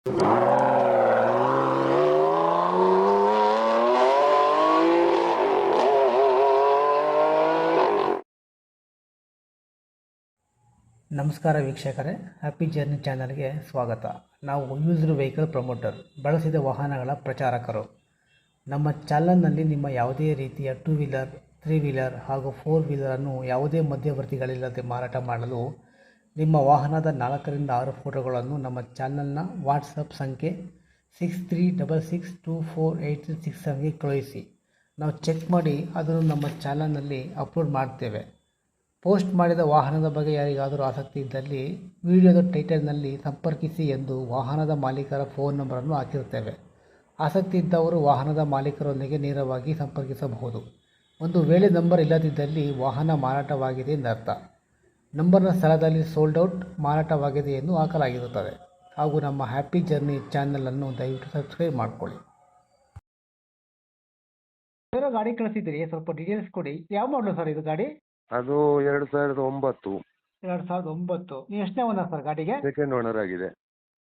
ನಮಸ್ಕಾರ ವೀಕ್ಷಕರೇ, happy journey ಚಾನಲ್ಗೆ ಸ್ವಾಗತ. ನಾವು ಯೂಸ್ಡ್ ವೆಹಿಕಲ್ ಪ್ರಮೋಟರ್, ಬಳಸಿದ ವಾಹನಗಳ ಪ್ರಚಾರಕರು. ನಮ್ಮ ಚಾನಲ್ನಲ್ಲಿ ನಿಮ್ಮ ಯಾವುದೇ ರೀತಿಯ 2 ವೀಲರ್, 3 ವೀಲರ್ ಹಾಗೂ 4 ವೀಲರನ್ನು ಯಾವುದೇ ಮಧ್ಯವರ್ತಿಗಳಿಲ್ಲದೆ ಮಾರಾಟ ಮಾಡಲು ನಿಮ್ಮ ವಾಹನದ 4 ರಿಂದ 6 ಫೋಟೋಗಳನ್ನು ನಮ್ಮ ಚಾನಲ್ನ ವಾಟ್ಸಪ್ ಸಂಖ್ಯೆ 6366248367ಗೆ ಕಳುಹಿಸಿ. ನಾವು ಚೆಕ್ ಮಾಡಿ ಅದನ್ನು ನಮ್ಮ ಚಾನಲ್ನಲ್ಲಿ ಅಪ್ಲೋಡ್ ಮಾಡ್ತೇವೆ. ಪೋಸ್ಟ್ ಮಾಡಿದ ವಾಹನದ ಬಗ್ಗೆ ಯಾರಿಗಾದರೂ ಆಸಕ್ತಿ ಇದ್ದಲ್ಲಿ ವಿಡಿಯೋದ ಟೈಟಲ್ನಲ್ಲಿ ಸಂಪರ್ಕಿಸಿ ಎಂದು ವಾಹನದ ಮಾಲೀಕರ ಫೋನ್ ನಂಬರನ್ನು ಹಾಕಿರುತ್ತೇವೆ. ಆಸಕ್ತಿ ಇದ್ದವರು ವಾಹನದ ಮಾಲೀಕರೊಂದಿಗೆ ನೇರವಾಗಿ ಸಂಪರ್ಕಿಸಬಹುದು. ಒಂದು ವೇಳೆ ನಂಬರ್ ಇಲ್ಲದಿದ್ದಲ್ಲಿ ವಾಹನ ಮಾರಾಟವಾಗಿದೆ ಎಂದರ್ಥ. ನಂಬರ್ನ ಸ್ಥಳದಲ್ಲಿ ಸೋಲ್ಡ್ ಔಟ್, ಮಾರಾಟವಾಗಿದೆ ಎಂದು ಹಾಕಲಾಗಿರುತ್ತದೆ. ಹಾಗೂ ನಮ್ಮ ಹ್ಯಾಪಿ ಜರ್ನಿ ಚಾನಲನ್ನು ದಯವಿಟ್ಟು ಸಬ್ಸ್ಕ್ರೈಬ್ ಮಾಡಿಕೊಳ್ಳಿ. ಗಾಡಿ ಕಳಿಸಿದ್ದೀರಿ, ಸ್ವಲ್ಪ ಡೀಟೇಲ್ಸ್ ಕೊಡಿ. ಯಾವ ಮಾಡಲು ಸರ್ ಇದು ಗಾಡಿ? ಅದು 2009. 2009. ನೀವು ಎಷ್ಟನೇ ಓನರ್ ಸರ್ ಗಾಡಿಗೆ? ಸೆಕೆಂಡ್ ಓನರ್ ಆಗಿದೆ.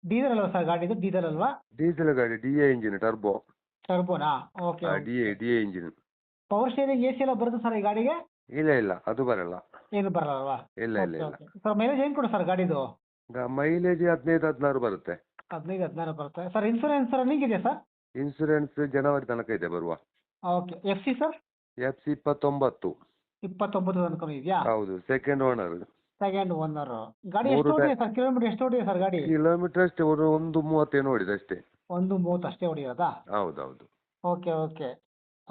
ಡೀಸೆಲ್ ಅಲ್ವಾ ಸರ್ ಗಾಡಿದು? ಡೀಸೆಲ್ ಅಲ್ವಾ? ಡೀಸೆಲ್ ಗಾಡಿ, DA ಇಂಜಿನ್, ಟರ್ಬೋ. ಟರ್ಬೋನಾ? Okay. DA engine. Power steering AC ಎಲ್ಲ ಬರುತ್ತೆ ಸರ್ ಈ ಗಾಡಿಗೆ? ಇಲ್ಲ ಅದು ಬರಲ್ಲ. ಏನು ಬರಲ್ವಾ? ಇಲ್ಲ. ಸರ್ ಮೈಲೇಜ್ ಏನು ಕೊಡು ಸರ್ ಗಾಡಿದು? ಮೈಲೇಜ್ 15-16 ಬರುತ್ತೆ. 15-16 ಬರುತ್ತೆ ಸರ್. ಇನ್ಸೂರೆನ್ಸ್ ರನ್ನಿಂಗ್ ಇದೆಯಾ ಸರ್? ಇನ್ಸೂರೆನ್ಸ್ ಜನವರಿ ತನಕ ಇದೆ ಬರುವ. ಓಕೆ. FC sir? FC 29. 29 ತನಕ ಇದೆಯಾ? ಹೌದು, ಸೆಕೆಂಡ್ ಓನರ್. Second owner. ಗಾಡಿ ಎಷ್ಟು ಹೊಡಿದೆ ಸರ್? ಕಿಲೋಮೀಟರ್ ಎಷ್ಟು ಹೊಡಿದೆ ಸರ್ ಗಾಡಿ? ಕಿಲೋಮೀಟರ್ ಅಷ್ಟೇ, ಒಂದು 30 ನೋಡಿದೆ ಅಷ್ಟೇ. 1:30 ಅಷ್ಟೇ ಹೊಡಿಯೋದಾ? ಹೌದು. ಓಕೆ.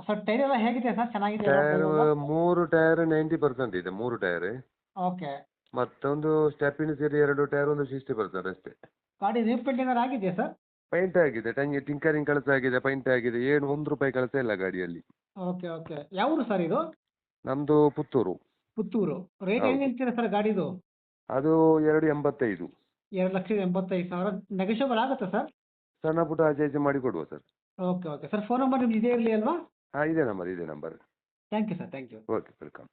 ಸರ್ ಟೈರ್ ಎಲ್ಲ ಹೇಗಿದೆ ಸರ್? ಚೆನ್ನಾಗಿದೆ? ಟೈರ್ 3 ಟೈರ್ 90% ಇದೆ, 3 ಟೈರ್. ಓಕೆ. ಮತ್ತೊಂದು ಸ್ಟೆಪಿನಿ ಸೇರಿ 2 ಟೈರ್, ಒಂದು 60% ಅಷ್ಟೇ. ಗಾಡಿ ರೀಪೇಂಟ್ ಏನಾರು ಆಗಿದೆಯಾ ಸರ್? ಪೈಂಟ್ ಆಗಿದೆ, ಟಿಂಕರಿಂಗ್ ಕೆಲಸ ಆಗಿದೆ, ಪೈಂಟ್ ಆಗಿದೆ. ಏನು ₹1 ಕೆಲಸ ಇಲ್ಲ ಗಾಡಿಯಲ್ಲಿ. ಓಕೆ. ಯಾವ ಊರು ಸರ್ ಇದು? ನಮ್ದು ಪುತ್ತೂರು. ಪುತ್ತೂರು. ರೇಟ್ ಹೆಂಗೆ ಹೇಳ್ತೀರಾ ಸರ್ ಗಾಡಿದು? ಅದು 285. 2,85,000 ನೆಗೋಷಿಯಬಲ್ ಆಗುತ್ತಾ ಸರ್? ಸಣ್ಣ ಪುಟ್ಟ ಆಚೆ ಈಚೆ ಮಾಡಿ ಕೊಡುವ sir. Okay. Sir phone number ನಿಮ್ದು ಇದೇ ಇರಲಿ ಅಲ್ವಾ? ಇದೇ number. Thank you sir. Thank you. Okay, welcome.